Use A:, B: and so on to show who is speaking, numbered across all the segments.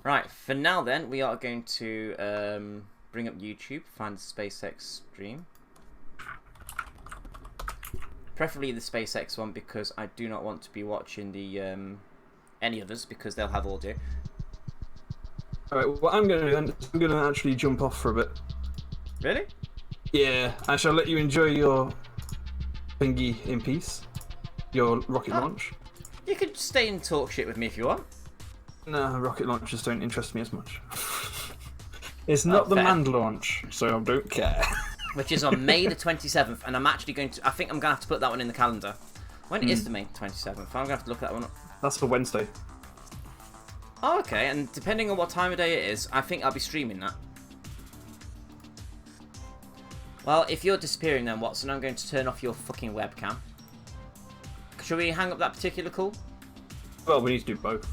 A: Right, for now then, we are going to bring up YouTube, find the SpaceX stream. Preferably the SpaceX one, because I do not want to be watching the any others, because they'll have audio.
B: Alright, what I'm going to do then is I'm going to actually jump off for a bit.
A: Really?
B: Yeah, I shall let you enjoy your thingy in peace. Your rocket launch.
A: You could stay and talk shit with me if you want.
B: No, rocket launches don't interest me as much. It's not the manned launch, so I don't care.
A: Which is on May the 27th, and I'm actually going to... I think I'm going to have to put that one in the calendar. When is the May 27th? I'm going to have to look that one up.
B: That's for Wednesday.
A: Oh, okay, and depending on what time of day it is, I think I'll be streaming that. Well, if you're disappearing then, Watson, I'm going to turn off your fucking webcam. Should we hang up that particular call?
B: Well, we need to do both.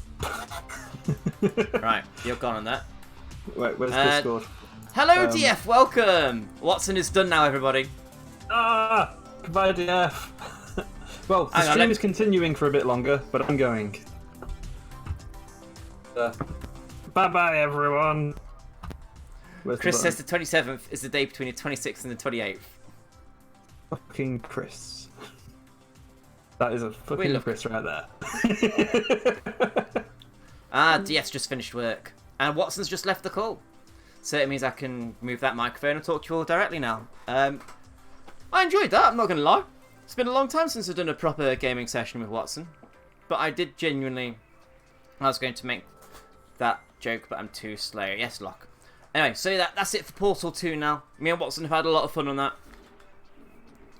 A: Right, you're gone on that.
B: Wait, where's Discord?
A: Hello, DF, welcome! Watson is done now, everybody.
B: Ah! Goodbye, DF. Well, the stream is continuing for a bit longer, but I'm going. Bye-bye, everyone.
A: Chris says the 27th is the day between the 26th and the 28th.
B: Fucking Chris. That is a fucking Chris right there.
A: DS just finished work. And Watson's just left the call. So it means I can move that microphone and talk to you all directly now. I enjoyed that, I'm not going to lie. It's been a long time since I've done a proper gaming session with Watson. But I did genuinely... I was going to make that joke, but I'm too slow. Yes, Locke. Anyway, so that's it for Portal 2 now. Me and Watson have had a lot of fun on that.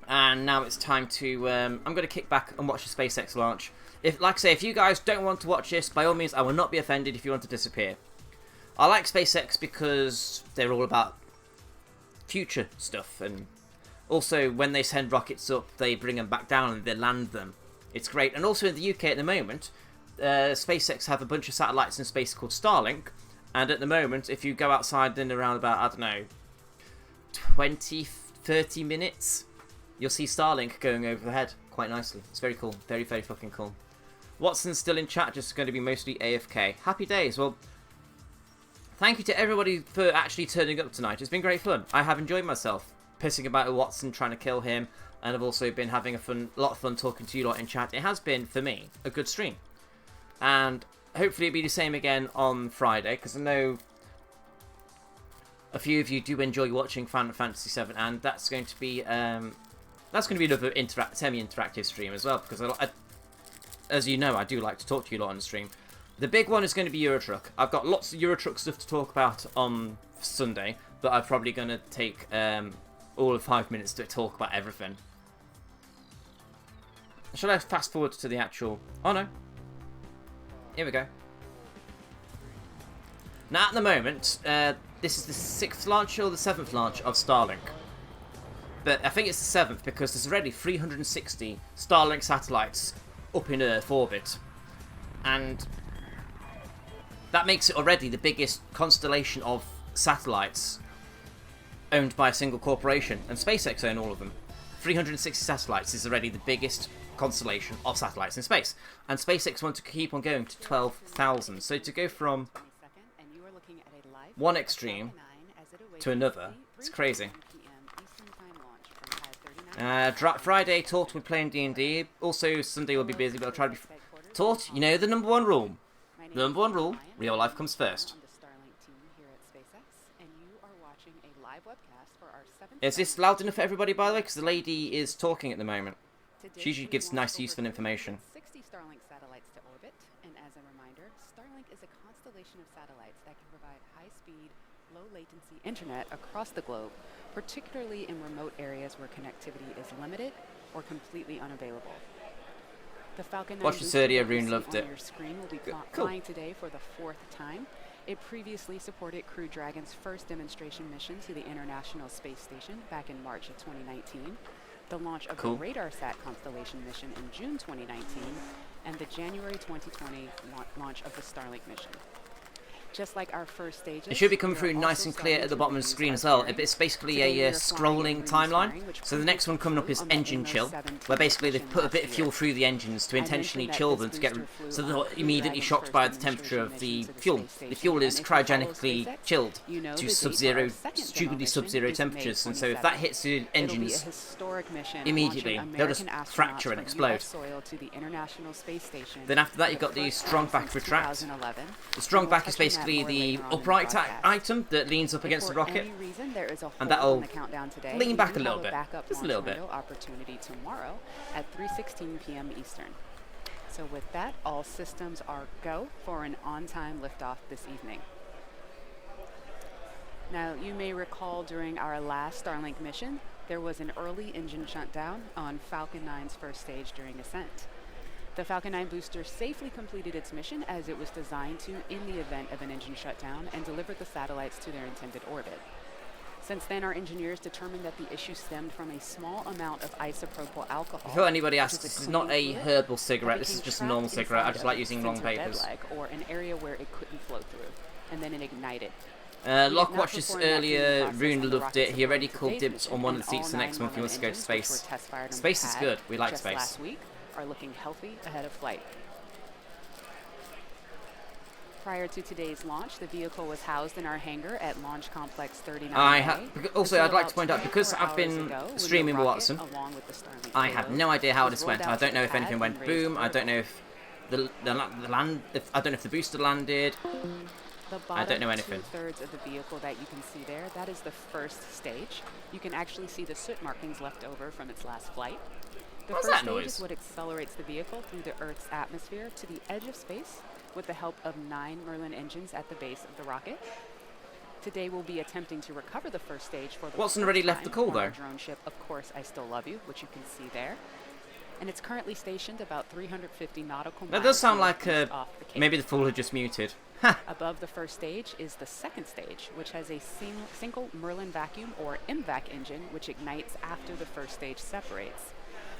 A: And now it's time to... I'm going to kick back and watch the SpaceX launch. Like I say, if you guys don't want to watch this, by all means, I will not be offended if you want to disappear. I like SpaceX because they're all about future stuff. And also, when they send rockets up, they bring them back down and they land them. It's great. And also in the UK at the moment, SpaceX have a bunch of satellites in space called Starlink. And at the moment, if you go outside in around about, I don't know, 20, 30 minutes, you'll see Starlink going overhead quite nicely. It's very cool. Very, very fucking cool. Watson's still in chat, just going to be mostly AFK. Happy days. Well, thank you to everybody for actually turning up tonight. It's been great fun. I have enjoyed myself pissing about with Watson, trying to kill him. And I've also been having a lot of fun talking to you lot in chat. It has been, for me, a good stream. And hopefully it'll be the same again on Friday, because I know a few of you do enjoy watching Final Fantasy VII, and that's going to be another semi-interactive stream as well, because as you know, I do like to talk to you a lot on the stream. The big one is going to be Eurotruck. I've got lots of Eurotruck stuff to talk about on Sunday, but I'm probably going to take all of 5 minutes to talk about everything. Shall I fast forward to the actual... Oh no. Here we go. Now at the moment, this is the 6th launch or the 7th launch of Starlink. But I think it's the 7th because there's already 360 Starlink satellites up in Earth orbit. And that makes it already the biggest constellation of satellites owned by a single corporation. And SpaceX own all of them. 360 satellites is already the biggest constellation of satellites in space. And SpaceX want to keep on going to 12,000. So to go from one extreme to another, it's crazy. Friday, Tort will be playing D&D. Also, Sunday will be busy, but I'll try to be... Tort, you know the number one rule. The number one rule, real life comes first. Is this loud enough for everybody, by the way? Because the lady is talking at the moment. She usually gives nice, useful information.
C: 60 Starlink satellites to orbit, and as a reminder, Starlink is a constellation of satellites that can provide high-speed, low-latency internet across the globe, particularly in remote areas where connectivity is limited or completely unavailable. The Falcon 9
A: Watch this earlier, Rune loved it.
C: on your screen will be flying today for the 4th time. It previously supported Crew Dragon's first demonstration mission to the International Space Station back in March of 2019, the launch of the RadarSat constellation mission in June 2019, and the January 2020 launch of the Starlink mission. Just like our first stages,
A: It should be coming
C: we are
A: through nice
C: also
A: and clear
C: starting
A: at the
C: to
A: bottom of the
C: introduce
A: screen
C: our
A: as well.
C: steering.
A: It's basically
C: Today we
A: a
C: are flying
A: scrolling
C: in green
A: timeline.
C: steering, which
A: So the next one coming up is
C: crew on the
A: engine
C: Inmo
A: chill,
C: 17
A: where basically they've
C: mission
A: put a
C: last
A: bit of fuel
C: year.
A: through the engines to
C: I
A: intentionally
C: mentioned that
A: chill
C: this
A: them to get
C: booster flew
A: so
C: on
A: they're not
C: Crew
A: immediately
C: Dragon's
A: shocked
C: first
A: by the
C: demonstration
A: temperature of the
C: mission to the
A: fuel.
C: space
A: The
C: station.
A: fuel
C: And
A: is
C: if you follow
A: cryogenically
C: SpaceX,
A: chilled
C: you know
A: to
C: the date for our
A: sub-zero,
C: second
A: stupidly
C: demo
A: sub-zero
C: mission is May
A: temperatures, and so if that
C: 27th.
A: hits the
C: It'll be a
A: engines
C: historic mission
A: immediately,
C: launching
A: they'll just
C: American
A: fracture
C: astronauts
A: and
C: from
A: explode.
C: US soil to the International Space Station.
A: Then after that
C: for
A: you've
C: the
A: got the
C: first
A: strong
C: time
A: back
C: since
A: retract.
C: 2011.
A: The strong
C: And we'll
A: back is
C: touch on that
A: basically
C: more
A: the
C: later on in
A: upright
C: broadcast.
A: item that leans up
C: If
A: against the
C: for
A: rocket.
C: any reason there is a hole
A: And that'll
C: in the countdown today,
A: lean
C: we
A: back
C: do
A: a little
C: have
A: bit,
C: backup
A: just a
C: launch
A: little bit.
C: window opportunity tomorrow at 3:16 p.m. Eastern. So with that, all systems are go for an on-time liftoff this evening. Now, you may recall during our last Starlink mission, there was an early engine shutdown on Falcon 9's first stage during ascent. The Falcon 9 booster safely completed its mission as it was designed to in the event of an engine shutdown and delivered the satellites to their intended orbit. Since then, our engineers determined that the issue stemmed from a small amount of isopropyl alcohol.
A: Before anybody
C: which
A: asks,
C: is a
A: this is not a
C: clean
A: herbal
C: fluid
A: cigarette,
C: that
A: this is
C: became
A: just a normal
C: trapped
A: cigarette. I
C: inside
A: just
C: of
A: like
C: the
A: using long
C: center bed
A: papers.
C: leg, or an area where it couldn't flow through, and then it ignited.
A: Locke
C: Not
A: watched this
C: performing that
A: earlier,
C: cleaning process
A: Rune
C: on the
A: loved
C: rockets
A: it, he
C: aboard
A: already called
C: today's
A: dibs on
C: mission,
A: one of
C: and
A: the seats
C: all
A: the next
C: 9
A: month if he wants to go to
C: engines, which
A: space.
C: were test fired on the
A: Space is
C: pad
A: good, we like
C: just
A: space.
C: last week, are looking healthy ahead of flight. Prior to today's launch, the vehicle was housed in our hangar at Launch Complex 39A.
A: Also, I'd like to point out, because I've been streaming with Watson,
C: Starlink
A: I have no idea how this went. I don't know if anything went boom. I don't know if I don't know if the booster landed. I don't know anything.
C: 2/3 of the vehicle that you can see there, that is the first stage. You can actually see the soot markings left over from its last flight. The
A: What's
C: first
A: that
C: stage
A: noise?
C: is what accelerates the vehicle through the Earth's atmosphere to the edge of space with the help of 9 Merlin engines at the base of the rocket. Today we'll be attempting to recover the first stage for the
A: Watson
C: first
A: already left the
C: time
A: call,
C: on our
A: though.
C: drone ship, Of Course I Still Love You, which you can see there. And it's currently stationed about 350 nautical miles
A: That does sound like
C: northeast off the Cape.
A: maybe the fool had just muted.
C: Above the first stage is the second stage, which has a single Merlin vacuum or MVAC engine, which ignites after the first stage separates.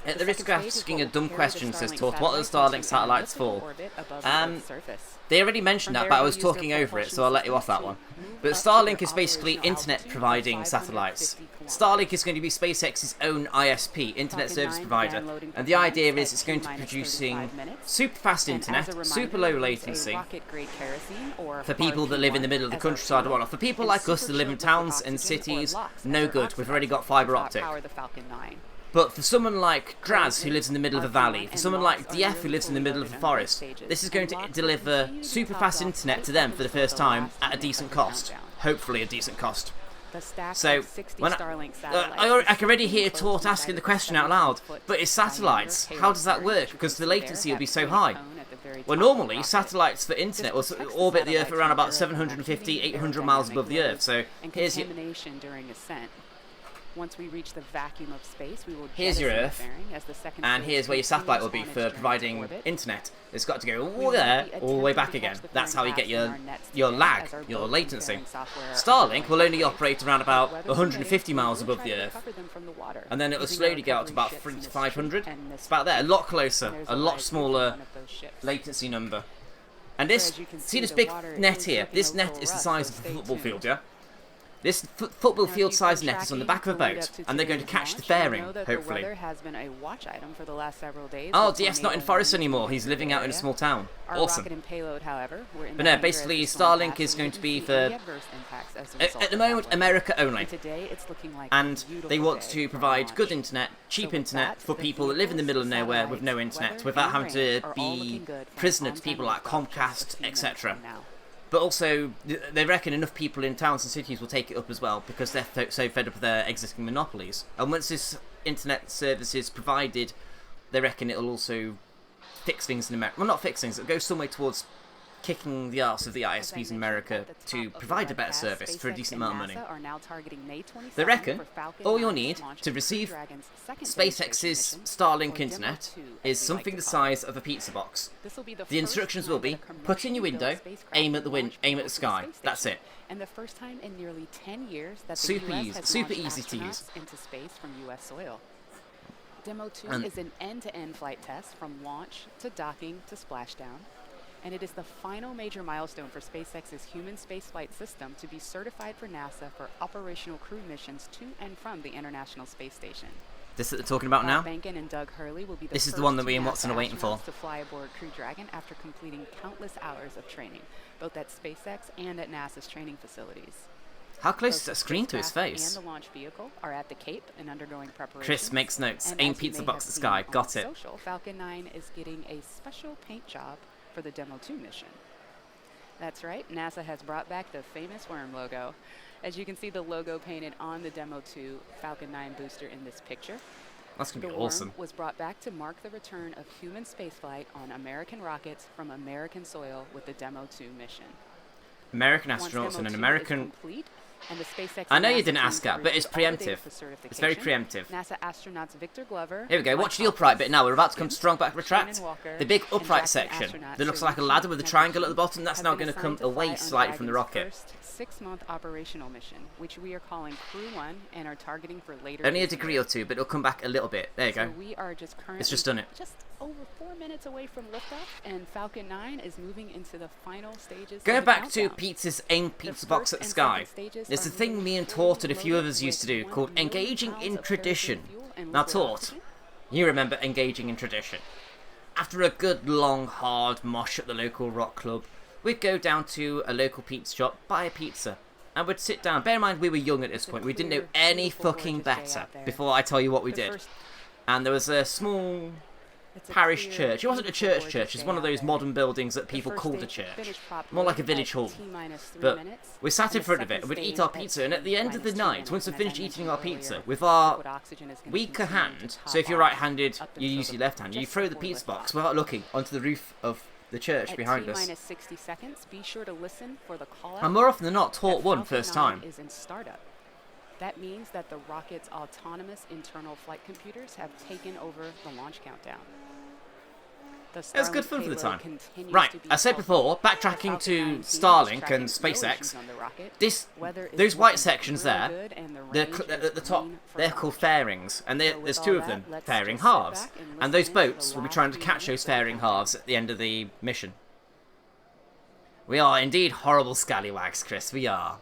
A: At
C: The
A: the risk of
C: second stage is
A: asking
C: what
A: a
C: will
A: dumb
C: carry the
A: question, says
C: Starlink
A: Toth, what are the
C: satellites
A: Starlink
C: into an
A: satellites
C: elliptical
A: for?
C: orbit above the Earth's surface.
A: They already mentioned
C: From
A: that,
C: there,
A: but I
C: they
A: was
C: use their
A: talking over it,
C: propulsion
A: so I'll let you off that
C: systems
A: one.
C: to move
A: But
C: up to
A: Starlink
C: their
A: is basically
C: operational
A: internet
C: altitude of
A: providing satellites.
C: 550
A: Starlink is going to be SpaceX's own ISP, Internet
C: Falcon
A: Service
C: 9
A: Provider,
C: began loading
A: and the idea
C: performance
A: is it's
C: at
A: going to be
C: T-minus
A: producing
C: 35 minutes.
A: super fast
C: And
A: internet,
C: as a reminder,
A: super low
C: we use a
A: latency
C: rocket-grade kerosene, or
A: for people that live in the middle of the
C: RP1 as our
A: countryside.
C: fuel,
A: Well, for people
C: and
A: like us that live in
C: superchilled
A: towns
C: liquid
A: and
C: oxygen, or
A: cities,
C: LOX,
A: no
C: as
A: good.
C: our
A: We've already got
C: oxidizer
A: fibre
C: to
A: optic.
C: power the Falcon 9.
A: But for someone like Draz, who
C: Currently,
A: lives in the middle of a
C: RP1
A: valley, for
C: and
A: someone
C: LOX
A: like
C: are
A: DF, who
C: nearly
A: lives in the
C: fully
A: middle of a
C: loaded on both
A: forest,
C: stages,
A: this is
C: and
A: going to
C: LOX will
A: deliver
C: continue to
A: super
C: top
A: fast
C: off
A: internet
C: right
A: to them
C: up
A: for the
C: until
A: first
C: the
A: time
C: last
A: at a
C: minute
A: decent
C: of the
A: cost.
C: countdown.
A: Hopefully a decent cost.
C: The stack
A: So,
C: of 60
A: when
C: Starlink
A: I
C: satellites
A: can already
C: is
A: hear
C: close
A: Tort
C: inside
A: asking the
C: of
A: question
C: a
A: out loud,
C: 700-foot
A: but it's
C: diameter
A: satellites. How
C: payload
A: does that
C: carrier,
A: work?
C: which you
A: Because
C: can
A: the
C: see
A: latency
C: there,
A: will be
C: that
A: so
C: green
A: high.
C: cone at the very
A: Well,
C: top of the
A: normally,
C: rocket.
A: satellites for internet will
C: This protects
A: orbit the Earth
C: satellites
A: around
C: from
A: about
C: air
A: 750,
C: heating,
A: 800 miles
C: aerodynamic
A: above the Earth.
C: loads,
A: So
C: and
A: here's your,
C: contamination during ascent. Once we reach the vacuum of space, we will
A: Here's your
C: jettison the
A: Earth,
C: fairing as the second
A: and
C: stage
A: here's where your satellite will be
C: continues on
A: for
C: its journey to
A: providing
C: orbit.
A: internet. It's got to go
C: We
A: all
C: will
A: there,
C: be
A: all the way
C: attempting
A: back
C: to
A: again.
C: catch the
A: That's how you
C: fairing
A: get
C: paths in our nets
A: your
C: today
A: lag,
C: as our
A: your
C: boat and
A: latency.
C: fairing software are
A: Starlink
C: undergoing
A: will only
C: upgrades.
A: operate around
C: But
A: about
C: weather
A: 150
C: permitting,
A: miles
C: we will
A: above
C: try
A: the
C: to
A: Earth,
C: recover them from the water
A: and then it will
C: using our
A: slowly go out to
C: recovery
A: about
C: ships
A: 3
C: in
A: to
C: this
A: 500.
C: ship and this
A: It's about there, a lot
C: And
A: closer,
C: there's
A: a
C: live
A: lot
C: feed from
A: smaller
C: one of those ships.
A: latency number. And
C: So
A: this,
C: as you can
A: see this
C: the
A: big
C: water
A: net
C: is
A: here?
C: looking
A: This
C: a
A: net
C: little
A: is the
C: rough,
A: size
C: so
A: of a
C: stay
A: football
C: tuned.
A: field, yeah? This football
C: Now, if
A: field
C: you've
A: sized
C: been
A: net is on the
C: tracking
A: back of a
C: the lead
A: boat,
C: up to
A: and they're going to
C: today's
A: catch the
C: launch, you'll
A: fairing,
C: know that
A: hopefully.
C: The weather has been a watch item for the last several days.
A: Oh,
C: with
A: DF's not in
C: tornado
A: Forest
C: warnings
A: anymore,
C: in
A: he's
C: the
A: living out in a
C: area.
A: small town.
C: Our
A: Awesome.
C: rocket and payload, however, were in
A: But
C: the
A: no,
C: hangar as
A: basically
C: the storm
A: Starlink
C: passed,
A: is
C: and
A: going
C: we
A: to
C: didn't
A: be
C: see
A: for,
C: any adverse impacts as a result
A: at the
C: of that
A: moment,
C: weather.
A: America only.
C: And today it's looking like
A: And
C: a beautiful
A: they want
C: day
A: to
C: for a
A: provide good
C: launch.
A: internet, cheap
C: So with
A: internet
C: that,
A: for
C: the
A: people that live in the middle of
C: vehicles,
A: nowhere with no
C: satellites,
A: internet,
C: weather,
A: without
C: and
A: having to
C: rain are all
A: be
C: looking good for an
A: prisoner to
C: on-time
A: people like
C: liftoff just a
A: Comcast,
C: few minutes
A: etc.
C: from now.
A: But also, they reckon enough people in towns and cities will take it up as well, because they're so fed up with their existing monopolies. And once this internet service is provided, they reckon it'll also fix things in America. Well, not fix things, it'll go some way towards kicking the arse of the ISPs in America to provide a better service for a decent amount of money. They reckon all you'll need to receive SpaceX's Starlink internet is something the size of a pizza box. The instructions will be, put in your window, aim at the sky. That's it.
C: And the first time in nearly 10 years that the
A: Super
C: US
A: easy-
C: has
A: super
C: launched
A: easy to use.
C: astronauts into space from US soil. Demo 2
A: And-
C: is an end-to-end flight test from launch to docking to splashdown. and it is the final major milestone for SpaceX's human spaceflight system to be certified for NASA for operational crew missions to and from the International Space Station.
A: This that they're talking about now?
C: Bob Behnken and Doug Hurley will be the
A: This is
C: first
A: the one that
C: two
A: we and Watson
C: NASA
A: are waiting for.
C: astronauts to fly aboard Crew Dragon after completing countless hours of training, both at SpaceX and at NASA's training facilities.
A: How close
C: Both
A: is that
C: the
A: screen to his
C: spacecraft
A: face?
C: And the launch vehicle are at the Cape and undergoing preparation.
A: Chris makes notes.
C: And
A: Aim
C: as you
A: pizza
C: may
A: box
C: have
A: the
C: seen
A: sky.
C: on
A: Got it.
C: Social, Falcon 9 is getting a special paint job for the Demo 2 mission. That's right, NASA has brought back the famous worm logo. As you can see the logo painted on the Demo 2 Falcon 9 booster in this picture.
A: That's going to
C: The
A: be awesome.
C: worm was brought back to mark the return of human spaceflight on American rockets from American soil with the Demo 2 mission.
A: American
C: Once
A: astronauts
C: Demo
A: and an
C: 2 is
A: American...
C: complete, and the SpaceX
A: I know
C: and
A: you
C: NASA
A: didn't
C: teams
A: ask that,
C: are
A: but it's
C: reviewed all the data
A: preemptive.
C: for
A: It's very
C: certification.
A: preemptive.
C: NASA astronauts Victor Glover,
A: Here we go.
C: Mike
A: Watch the upright bit
C: Hopkins,
A: now. We're about to come
C: Hopkins,
A: strong back retract.
C: Shannon Walker,
A: The big
C: and
A: upright
C: Jackson
A: section
C: astronauts
A: that looks like a
C: Sriram
A: ladder with a triangle at the bottom. That's
C: have
A: now
C: been
A: going to come
C: assigned to fly
A: away
C: on
A: slightly from the
C: Dragon's
A: rocket.
C: First 6-month operational mission, which we are calling Crew 1 and are targeting for later.
A: Only a
C: this
A: degree
C: year.
A: or two, but it'll come back a little bit. There you
C: So
A: go.
C: we are just currently
A: just done it.
C: just over 4 minutes away from liftoff, and Falcon 9 is moving into the final stages.
A: Going
C: of the
A: back to
C: countdown.
A: Pizza's Aim Pizza
C: first
A: Box at the
C: and
A: Sky.
C: second stages
A: There's a
C: are
A: thing
C: moving
A: me and
C: fully
A: Tort and a few
C: loaded
A: others used to
C: with
A: do called
C: 1 million
A: engaging
C: pounds
A: in
C: of
A: tradition.
C: kerosene fuel and
A: Now
C: liquid
A: Tort,
C: oxygen.
A: you remember engaging in tradition. After a good long hard mosh at the local rock club, we'd go down to a local pizza shop, buy a pizza, and we'd sit down. Bear in mind we were young at this
C: It's a
A: point. We didn't know
C: clear,
A: any
C: beautiful,
A: fucking
C: gorgeous day
A: better
C: out there.
A: before I tell you what we
C: The
A: did.
C: first-
A: And there was a small
C: it's a
A: parish
C: clear,
A: church. It wasn't a
C: beautiful,
A: church
C: gorgeous
A: church. It's
C: day
A: one of
C: out
A: those
C: there.
A: modern buildings that
C: The
A: people
C: first
A: call a
C: stage
A: church.
C: finished properly
A: More like a
C: at
A: village hall.
C: T-3
A: But
C: minutes,
A: we sat in
C: and the
A: front of it
C: second
A: and we'd eat
C: stage
A: our
C: at
A: pizza, and at the end of the
C: T-2
A: night,
C: minutes,
A: once we
C: and as I
A: finished eating our
C: mentioned
A: pizza,
C: earlier,
A: with our
C: liquid oxygen is gonna
A: weaker
C: continue to
A: hand,
C: top
A: so if you're
C: off
A: right-handed,
C: up
A: you
C: until
A: use
C: the-
A: your left hand, you
C: just
A: throw the
C: before
A: pizza box
C: liftoff.
A: without looking onto the roof of the church
C: At
A: behind us.
C: T-minus 60 seconds, be sure to listen for the call-out.
A: And more often than not, Tort
C: that
A: won
C: Falcon
A: first
C: 9
A: time.
C: is in startup. That means that the rocket's autonomous internal flight computers have taken over the launch countdown. The
A: It was good
C: Starlink
A: fun for the
C: payload
A: time.
C: continues
A: Right,
C: to be
A: I said
C: healthy.
A: before,
C: The
A: backtracking
C: Falcon
A: to
C: 9 team is
A: Starlink
C: tracking
A: and
C: no
A: SpaceX,
C: issues on the rocket.
A: this,
C: Weather is
A: those white
C: looking
A: sections
C: really
A: there,
C: good, and the
A: they're
C: range
A: at
C: is
A: the top,
C: green for
A: they're called
C: launch.
A: fairings, and
C: So with
A: there's
C: all
A: two of
C: that,
A: them,
C: let's
A: fairing
C: just sit
A: halves.
C: back and
A: And those
C: listen in to
A: boats
C: the
A: will be
C: last
A: trying to
C: few
A: catch those
C: minutes of the
A: fairing
C: countdown.
A: halves at the end of the mission. We are indeed horrible scallywags, Chris, we are.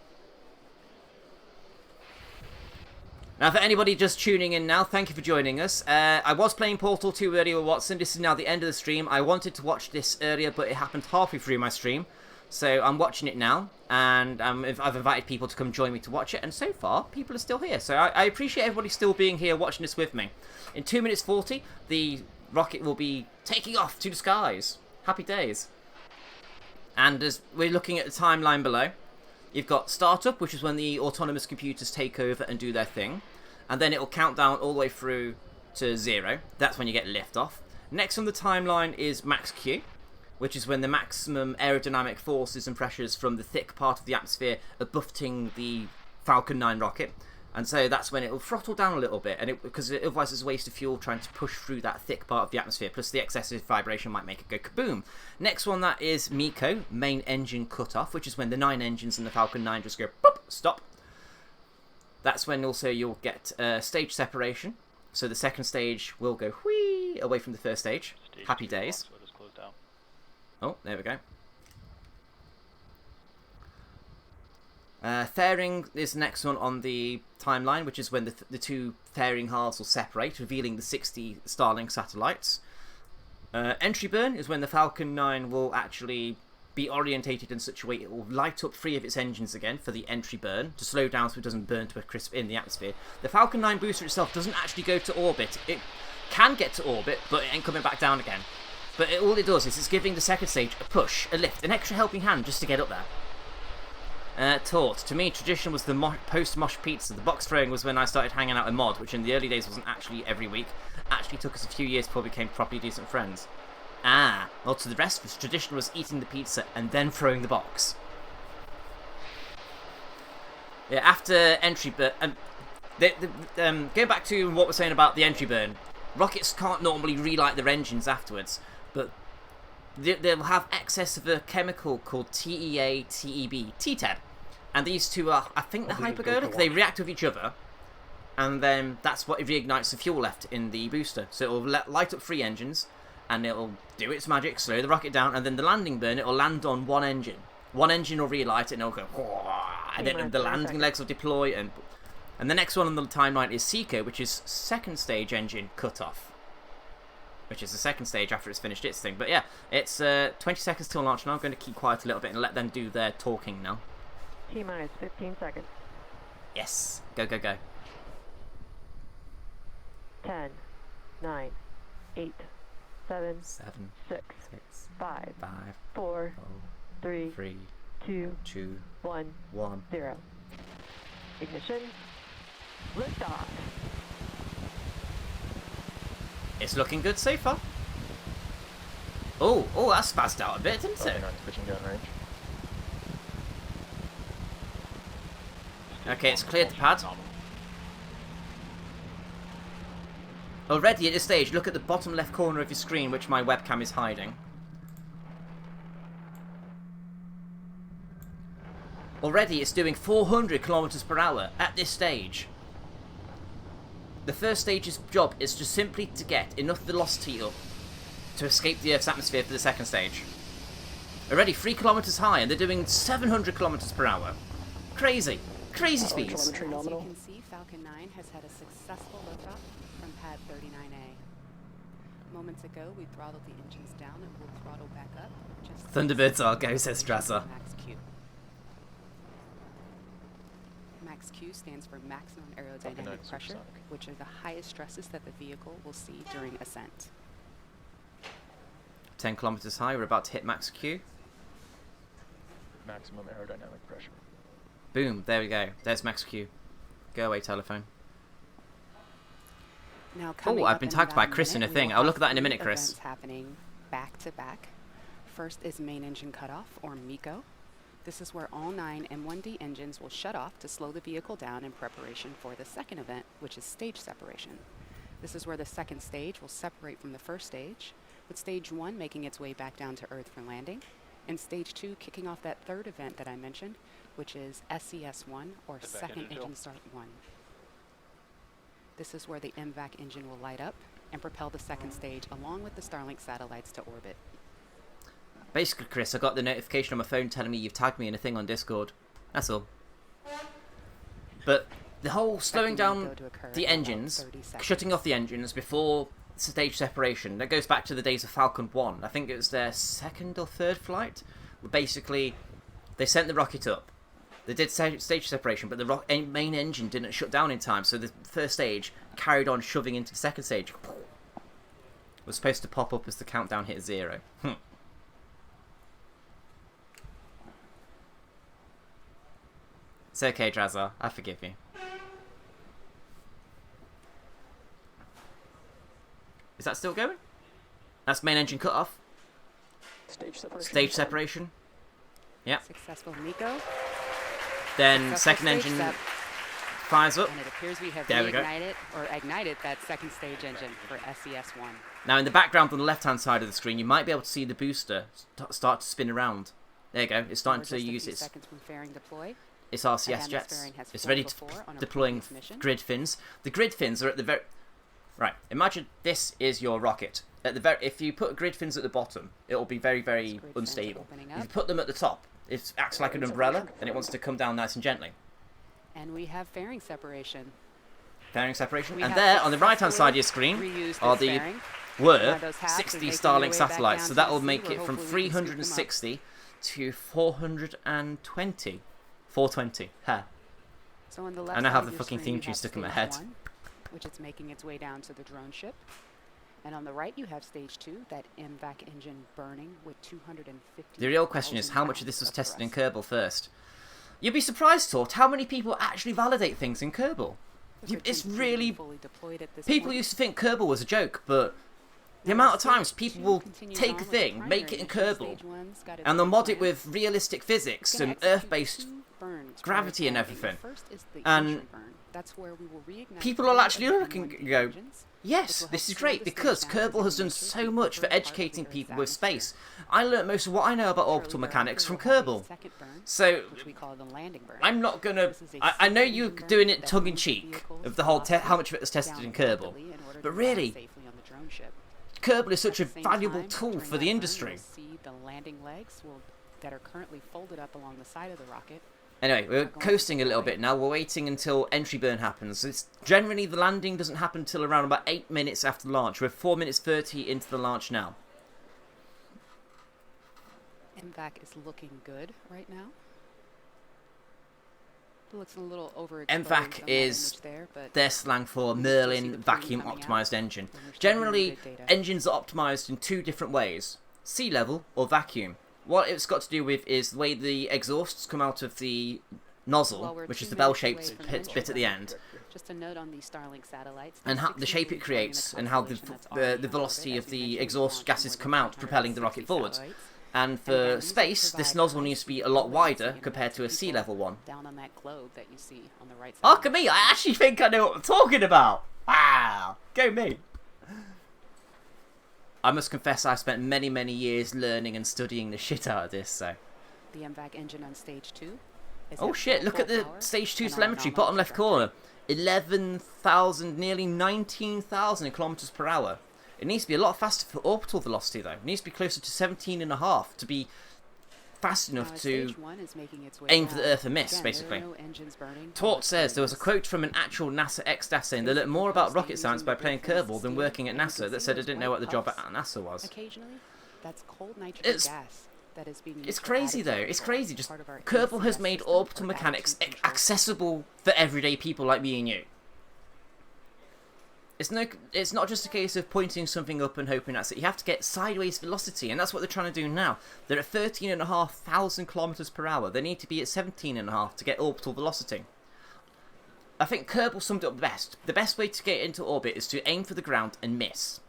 A: Now, for anybody just tuning in now, thank you for joining us. I was playing Portal 2 earlier with Watson. This is now the end of the stream. I wanted to watch this earlier, but it happened halfway through my stream. So I'm watching it now, and I've invited people to come join me to watch it, and so far, people are still here. So I appreciate everybody still being here watching this with me. In 2 minutes 40, the rocket will be taking off to the skies. Happy days. And as we're looking at the timeline below, you've got startup, which is when the autonomous computers take over and do their thing. And then it will count down all the way through to 0. That's when you get liftoff. Next on the timeline is max Q, which is when the maximum aerodynamic forces and pressures from the thick part of the atmosphere are buffeting the Falcon 9 rocket. And so that's when it will throttle down a little bit, and because otherwise there's a waste of fuel trying to push through that thick part of the atmosphere, plus the excessive vibration might make it go kaboom. Next one, that is MECO, main engine cutoff, which is when the 9 engines in the Falcon 9 just go boop, stop. That's when also you'll get stage separation. So the second stage will go whee away from the first stage. Happy days. Oh, there we go. Fairing is the next one on the timeline, which is when the two fairing halves will separate, revealing the 60 Starlink satellites. Entry burn is when the Falcon 9 will actually be orientated in such a way it will light up 3 of its engines again for the entry burn, to slow down so it doesn't burn to a crisp in the atmosphere. The Falcon 9 booster itself doesn't actually go to orbit. It can get to orbit, but it ain't coming back down again. But all it does is it's giving the second stage a push, a lift, an extra helping hand just to get up there. Tort. To me, tradition was the post-mosh pizza. The box throwing was when I started hanging out with Mod, which in the early days wasn't actually every week. Actually took us a few years before we became properly decent friends. Well, to the rest of us, tradition was eating the pizza and then throwing the box. Yeah, after entry burn... going back to what we're saying about the entry burn, rockets can't normally relight their engines afterwards, but they'll have excess of a chemical called TEA, TEB, TTEB. And these two are, I think, they're hypergolic. They react with each other, and then that's what reignites the fuel left in the booster. So it will light up 3 engines, and it'll do its magic, slow the rocket down, and then the landing burn, it'll land on one engine. One engine will relight it, and it'll go, and then the landing legs will deploy, and the next one on the timeline is Seeker, which is second stage engine cutoff, which is the second stage after it's finished its thing. But yeah, it's 20 seconds till launch now. I'm going to keep quiet a little bit and let them do their talking now.
D: T-minus 15 seconds.
A: Yes, go, go, go.
D: 10, 9, 8, 7,
A: 7,
D: 6,
A: 6,
D: 5,
A: 5,
D: 4, 3,
A: 3,
D: 2,
A: 2,
D: 1,
A: 1.
D: 0. Ignition. Liftoff.
A: It's looking good so far. Oh, that spazzed out a bit, didn't it?
E: Switching down range.
A: Okay, it's cleared the pad. Already at this stage, look at the bottom left corner of your screen, which my webcam is hiding. Already it's doing 400 kilometers per hour at this stage. The first stage's job is just simply to get enough velocity up to escape the Earth's atmosphere for the second stage. Already 3 kilometers high, and they're doing 700 kilometers per hour. Crazy. Crazy speeds.
C: As you can see, Falcon 9 has had a successful liftoff from pad 39A. Moments ago, we throttled the engines down and we'll throttle back up. Just
A: Thunderbirds are go, says Strasser.
C: Max Q. Max Q stands for maximum aerodynamic pressure, which are the highest stresses that the vehicle will see during ascent.
A: 10 kilometers high, we're about to hit max Q.
E: Maximum aerodynamic pressure.
A: Boom, there we go. There's max Q. Go away, telephone.
C: Now,
A: Oh, I've been tagged by Chris in a thing. I'll look at that in a minute, Chris.
C: Events happening back to back. First is main engine cutoff, or MECO. This is where all 9 M1D engines will shut off to slow the vehicle down in preparation for the second event, which is stage separation. This is where the second stage will separate from the first stage, with stage 1 making its way back down to Earth for landing, and stage 2 kicking off that third event that I mentioned, which is SES1, or Second Engine Start 1. This is where the MVAC engine will light up and propel the second stage along with the Starlink satellites to orbit.
A: Basically, Chris, I got the notification on my phone telling me you've tagged me in a thing on Discord. That's all. But the whole slowing down the engines, shutting off the engines before stage separation, that goes back to the days of Falcon 1. I think it was their second or third flight. Basically, they sent the rocket up. They did stage separation, but the main engine didn't shut down in time, so the first stage carried on shoving into the second stage. It was supposed to pop up as the countdown hit 0. It's okay, Drazar. I forgive you. Is that still going? That's main engine cut off. Stage separation. Yep.
C: Successful MECO.
A: Then second engine fires up.
C: And it appears we have
A: There we go.
C: ignited that second stage engine for SES1.
A: Now in the background on the left-hand side of the screen, you might be able to see the booster start to spin around. There you go. It's starting to use its RCS jets. It's ready to deploying grid fins. The grid fins are at the very... Right, imagine this is your rocket. At the if you put grid fins at the bottom, it will be very, very unstable. If you put them at the top, it acts like an umbrella, and it wants to come down nice and gently.
C: And we have fairing separation.
A: Fairing separation. And there, on the right-hand side of your screen, are the 60 Starlink satellites. So that will make it from 360 to 420. 420. Ha.
C: So on the left
A: I now have
C: side
A: the
C: of
A: fucking
C: your
A: theme
C: screen,
A: tune
C: you
A: stuck
C: have
A: in my
C: stage
A: head.
C: 1, which is making its way down to the drone ship. And on the right, you have stage 2, that MVAC engine burning with 250.
A: The real question is how much of this was tested in Kerbal first. You'd be surprised, Tort, how many people actually validate things in Kerbal. It's really... People used to think Kerbal was a joke, but the amount of times people will take a thing, make it in Kerbal, and they'll mod it with realistic physics and Earth-based gravity and everything. And people will actually look and go, yes, this is great, because Kerbal has done so much for educating people with space. I learnt most of what I know about orbital mechanics from Kerbal. So, I'm not gonna... I know you're doing it tongue-in-cheek, of the whole how much of it was tested in Kerbal. But really, Kerbal is such a
C: At the same
A: valuable
C: time,
A: tool
C: during
A: for
C: that
A: the
C: burn,
A: industry.
C: you'll see the landing legs that are currently folded up along the side of the rocket.
A: Anyway, we're coasting a little bit now. We're waiting until entry burn happens. It's generally the landing doesn't happen until around about 8 minutes after launch. We're 4 minutes 30 into the launch now.
C: MVAC is looking good right now. It looks a little overexposed
A: MVAC
C: on that
A: is
C: image there, but
A: their slang for
C: you can still see
A: Merlin
C: the
A: vacuum
C: plume coming
A: optimized
C: out,
A: engine.
C: and we're still
A: Generally,
C: getting good data.
A: engines are optimized in 2 different ways: sea level or vacuum. What it's got to do with is the way the exhausts come out of the nozzle,
C: Well, we're
A: which is
C: 2
A: the
C: minutes
A: bell-shaped
C: away from
A: bit
C: entry
A: at the
C: burn.
A: end,
C: Just a note on these Starlink satellites.
A: and how the
C: these
A: shape it
C: 16
A: creates,
C: join
A: and
C: a
A: how
C: constellation that's already
A: the
C: in
A: velocity
C: orbit.
A: of
C: As we
A: the
C: mentioned,
A: exhaust
C: we've
A: gases
C: launched
A: come
C: more
A: out,
C: than
A: propelling the rocket
C: 360
A: forwards.
C: satellites.
A: And
C: And
A: for
C: again, these will
A: space, this
C: provide
A: nozzle needs to be a
C: high-speed
A: lot
C: low
A: wider
C: latency
A: compared to a
C: internet
A: sea level one.
C: down on that globe that you see on the right side.
A: Oh,
C: of
A: look
C: the
A: at me! I actually think I know what I'm talking about! Wow! Go me! I must confess I spent many, many years learning and studying the shit out of this, so...
C: The MVAC engine on stage 2 is
A: Oh
C: at
A: shit,
C: full
A: look at the
C: power
A: stage 2
C: and on a
A: telemetry,
C: nominal
A: bottom left
C: trajectory.
A: corner. 11,000, nearly 19,000 kilometers per hour. It needs to be a lot faster for orbital velocity, though. It needs to be closer to 17.5 to be fast enough to
C: Stage 1 is making its way
A: aim for the
C: down.
A: Earth and miss,
C: Again,
A: basically.
C: there are no engines burning.
A: Tort says there was a quote from an actual NASA ex-DAS saying they learned more about rocket science by playing Kerbal than working at NASA that said I didn't know what the job at NASA was.
C: Occasionally, that's cold nitrogen
A: It's-
C: gas that is being used
A: It's
C: for
A: crazy though,
C: additive
A: it's
C: control
A: crazy.
C: as
A: Just
C: part of our
A: Kerbal has
C: ACS
A: made
C: system
A: orbital
C: for
A: mechanics
C: attitude control.
A: accessible for everyday people like me and you. It's not just a case of pointing something up and hoping that's it. You have to get sideways velocity, and that's what they're trying to do now. They're at 13,500 kilometers per hour. They need to be at 17.5 to get orbital velocity. I think Kerbal summed it up best. The best way to get into orbit is to aim for the ground and miss.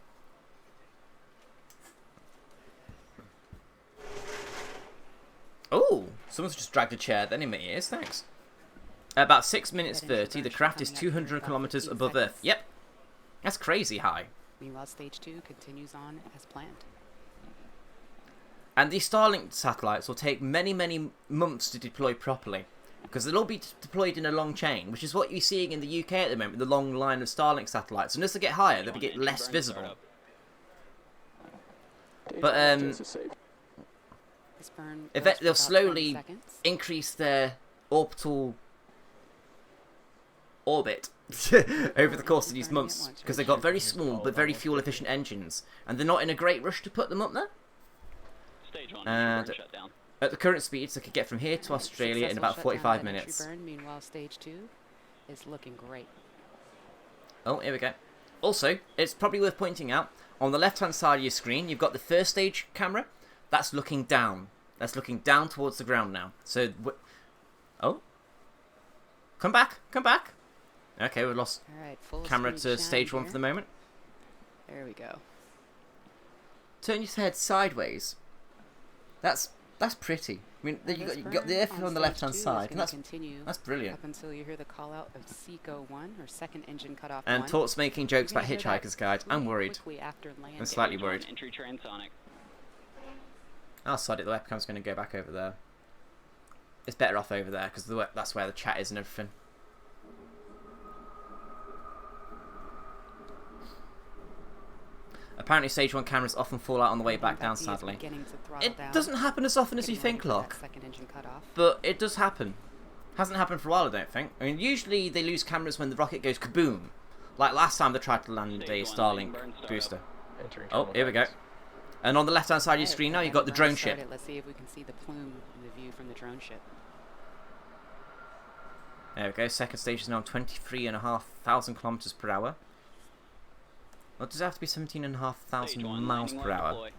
A: Oh, someone's just dragged a chair then in my ears, thanks. About 6 minutes 30, the craft is 200 kilometers above Earth. Yep. That's crazy high.
C: Meanwhile, stage 2 continues on as planned.
A: And these Starlink satellites will take many, many months to deploy properly. Because they'll all be deployed in a long chain, which is what you're seeing in the UK at the moment, the long line of Starlink satellites. And as they get higher, they'll get less visible. But,
C: This burn
A: if
C: goes for
A: they'll
C: about 20
A: slowly
C: seconds.
A: increase their orbital orbit over the course of these months, because they've got very small but very fuel efficient engines, and they're not in a great rush to put them up there.
E: Stage 1,
A: And
E: burn shutdown.
A: at the current speeds, they could get from here to Australia in
C: Successful
A: about
C: shutdown
A: 45
C: of that entry
A: minutes.
C: burn. Meanwhile, stage 2 is looking great.
A: Oh, here we go. Also, it's probably worth pointing out, on the left hand side of your screen, you've got the first stage camera. That's looking down. That's looking down towards the ground now. So, oh, come back, come back. Okay, we've lost
C: All right, full
A: camera
C: screen
A: to
C: shot
A: stage 1
C: here.
A: for the moment.
C: There we go.
A: Turn your head sideways. That's pretty. I mean,
C: Now
A: you
C: this
A: got the
C: burn
A: Earth on the
C: stage
A: left hand
C: 2 is
A: side, and
C: gonna continue
A: that's brilliant.
C: up until you hear the call out of SECO 1 or second engine cutoff
A: And
C: 1.
A: Tort's making jokes
C: You're
A: about
C: gonna hear that
A: Hitchhiker's Guide. I'm
C: pretty
A: worried.
C: quickly after landing.
A: I'm slightly
E: Stage 1,
A: worried.
E: Entry transonic.
A: Oh, sod it, the webcam's going to go back over there. It's better off over there, because that's where the chat is and everything. Apparently stage 1 cameras often fall out on the way back down, sadly. It doesn't happen as often as you think, Locke.
C: Second engine cutoff.
A: But it does happen. Hasn't happened for a while, I don't think. I mean, usually they lose cameras when the rocket goes kaboom. Like last time they tried to land a
E: Stage 1,
A: Starlink
E: burn startup.
A: booster.
B: Entering
A: Oh, here we go. And on the left-hand side of your
C: Alright,
A: screen now,
C: we
A: you've
C: have
A: got the
C: burn
A: drone ship.
C: started. Let's see if we can see the plume in the view from the drone ship.
A: There we go. Second stage is now 23,500 kilometers per hour. Or does it have to be 17,500
E: Stage 1,
A: miles
E: landing
A: per
E: line
A: hour?
E: deploy.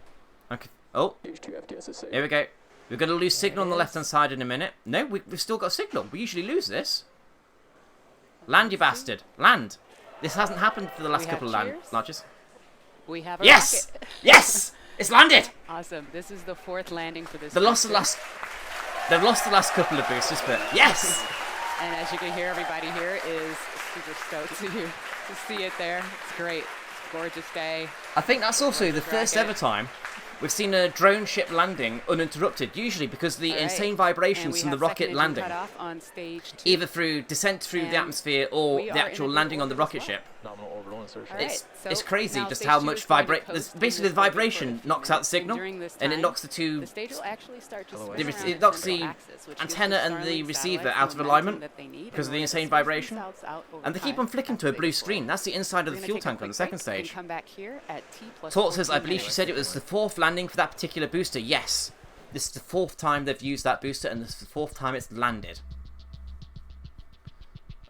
A: Okay. Oh,
B: H2 FTS is safe.
A: here we go. We're going to lose signal on the
C: it
A: left-hand
C: is.
A: side in a minute. No, we've still got signal. We usually lose this. Land, you bastard. Land. This hasn't happened for the last
C: We
A: couple of
C: have
A: land
C: cheers?
A: launches.
C: We have a
A: Yes!
C: rocket.
A: Yes! It's landed!
C: Awesome. This is the 4th landing for this.
A: They've lost the
C: booster.
A: last couple of boosters, but yes!
C: And as you can hear, everybody here is super stoked to see it there. It's great. Gorgeous day.
A: I think that's also the first
C: Rocket.
A: ever time we've seen a drone ship landing uninterrupted, usually because of the
C: All right.
A: insane
C: And
A: vibrations
C: we
A: from the
C: have
A: rocket
C: second engine
A: landing.
C: cutoff on stage 2.
A: Either through descent through the
C: And
A: atmosphere or
C: we
A: the
C: are in
A: actual
C: a good
A: landing on the
C: orbit as
A: rocket
C: well.
A: ship.
B: Nominal orbital
C: All right,
A: It's
C: so
A: crazy
C: now
A: just
C: stage
A: how
C: two
A: much
C: is going to
A: basically
C: coast
A: the
C: in this orbit for a
A: vibration
C: few
A: knocks out the
C: minutes,
A: signal,
C: during this
A: and it
C: time,
A: knocks the two
C: the stage will actually start to spin
A: It
C: around
A: knocks
C: its
A: the
C: central axis, which gives
A: antenna and the
C: Starlink
A: receiver
C: satellites
A: out of
C: momentum
A: alignment
C: that they need
A: because of
C: in
A: the
C: order to
A: insane
C: space
A: vibration.
C: themselves out over
A: And they keep
C: time
A: on flicking
C: after
A: to a
C: they
A: blue
C: deploy.
A: screen. That's the inside of
C: We're
A: the
C: gonna
A: fuel
C: take a
A: tank on the
C: quick
A: second
C: break and
A: stage.
C: come back here at T plus
A: Tort says, I
C: 14
A: believe she
C: minutes.
A: said it was the 4th landing for that particular booster. Yes. This is the 4th time they've used that booster, and this is the 4th time it's landed.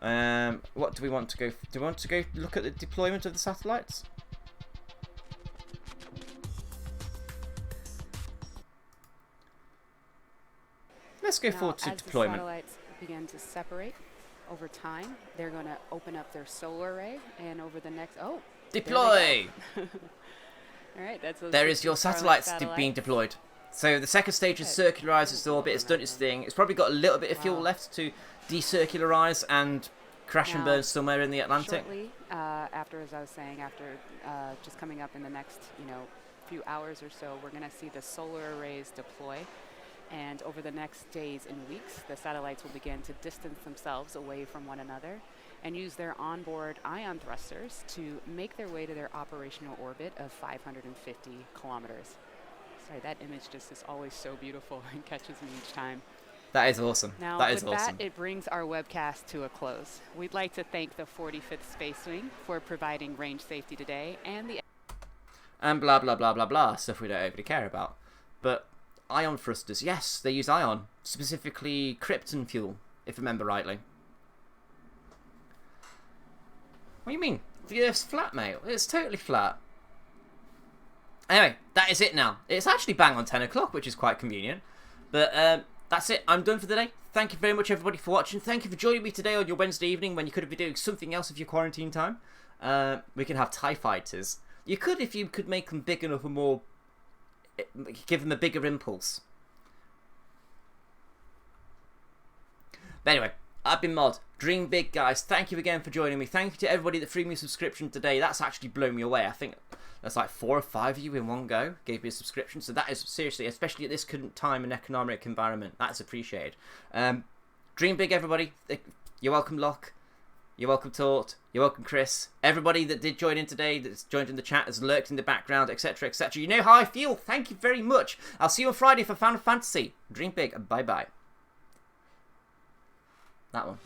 A: What do we want to go? Do we want to go look at the deployment of the satellites? Let's go
C: Now,
A: forward to
C: as
A: deployment.
C: the satellites begin to separate over time, they're going to open up their solar array, and over the next
A: Deploy!
C: All right, that's those
A: There
C: 60
A: is your
C: Starlink
A: satellites being deployed. So the second stage has circularized its orbit, it's done its thing. It's probably got a little bit of fuel
C: Wow.
A: left to decircularize and crash and
C: Now,
A: burn somewhere in the Atlantic.
C: Shortly after, as I was saying, after just coming up in the next, few hours or so, we're going to see the solar arrays deploy. And over the next days and weeks, the satellites will begin to distance themselves away from one another and use their onboard ion thrusters to make their way to their operational orbit of 550 kilometers. Sorry, that image just is always so beautiful and catches me each time.
A: That is awesome.
C: Now,
A: That is
C: with
A: awesome.
C: that, it brings our webcast to a close. We'd like to thank the 45th Space Wing for providing range safety today and the
A: And blah blah blah blah blah, stuff we don't overly care about. But ion thrusters, yes, they use ion, specifically krypton fuel, if I remember rightly. What do you mean? The Earth's flat, mate. It's totally flat. Anyway, that is it now. It's actually bang on 10 o'clock, which is quite convenient. But that's it. I'm done for the day. Thank you very much, everybody, for watching. Thank you for joining me today on your Wednesday evening when you could have been doing something else with your quarantine time. We can have TIE fighters. You could if you could make them big enough and more... give them a bigger impulse. But anyway, I've been Mod. Dream big, guys. Thank you again for joining me. Thank you to everybody that threw me a subscription today. That's actually blown me away. I think that's like 4 or 5 of you in one go gave me a subscription. So that is seriously, especially at this current time and economic environment, that's appreciated. Dream big, everybody. You're welcome, Locke. You're welcome, Tort. You're welcome, Chris. Everybody that did join in today, that's joined in the chat, has lurked in the background, etc., etc. You know how I feel. Thank you very much. I'll see you on Friday for Final Fantasy. Dream big. Bye-bye. That one.